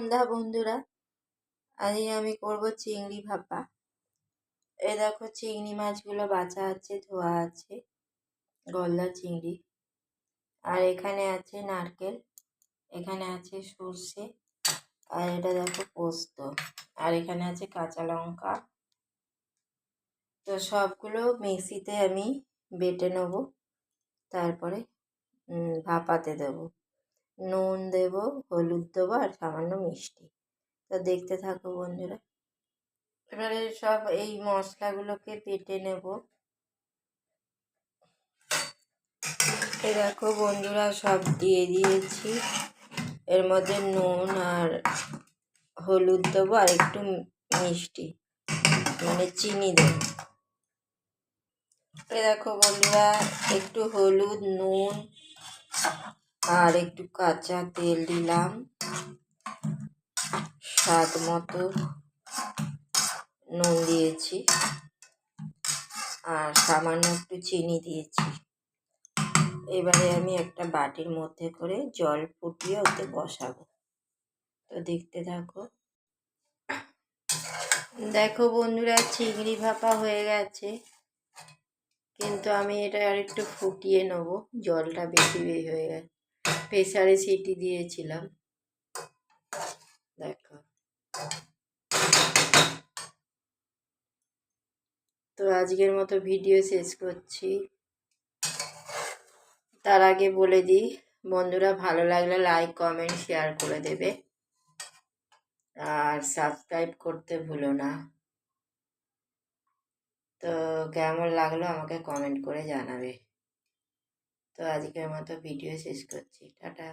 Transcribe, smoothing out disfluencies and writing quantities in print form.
সন্ধ্যা বন্ধুরা। আজকে আমি করব চিংড়ি ভাপা। এই দেখো চিংড়ি মাছগুলো বাছা আছে, ধোয়া আছে, গলদা চিংড়ি। আর এখানে আছে নারকেল, এখানে আছে সর্ষে, আর এটা দেখো পোস্ত, আর এখানে আছে কাঁচা লঙ্কা। তো সবগুলো মিক্সিতে আমি বেটে নেব, তারপরে ভাপাতে দেব। নুন দেব, হলুদ দেবো, আর সামান্য মিষ্টি। তো দেখতে থাকো বন্ধুরা। এবারে সব এই মশলাগুলোকে বেটে নেব। এই দেখো বন্ধুরা, সব দিয়ে দিয়েছি। এর মধ্যে নুন আর হলুদ দেবো, আর একটু মিষ্টি মানে চিনি দেবো। এই দেখো বন্ধুরা, একটু হলুদ, নুন আর একটু কাঁচা তেল দিলাম, স্বাদ মতো নুন দিয়েছি, আর সামান্য একটু চিনি দিয়েছি। এবারে আমি একটা বাটির মধ্যে করে জল ফুটিয়ে ওতে বসাবো। তো দেখতে থাকো। দেখো বন্ধুরা, চিংড়ি ভাপা হয়ে গেছে, কিন্তু আমি এটা আর একটু ফুটিয়ে নেব। জলটা বেশি হয়ে গেছে, প্রেসারে সিটি দিয়েছিলাম। দেখো, তো আজকের মতো ভিডিও শেষ করছি। তার আগে বলে দিই বন্ধুরা, ভালো লাগলে লাইক, কমেন্ট, শেয়ার করে দেবে, আর সাবস্ক্রাইব করতে ভুলো না। তো কেমন লাগলো আমাকে কমেন্ট করে জানাবে। তো আজকের মতো ভিডিও শেষ করছি, টাটা।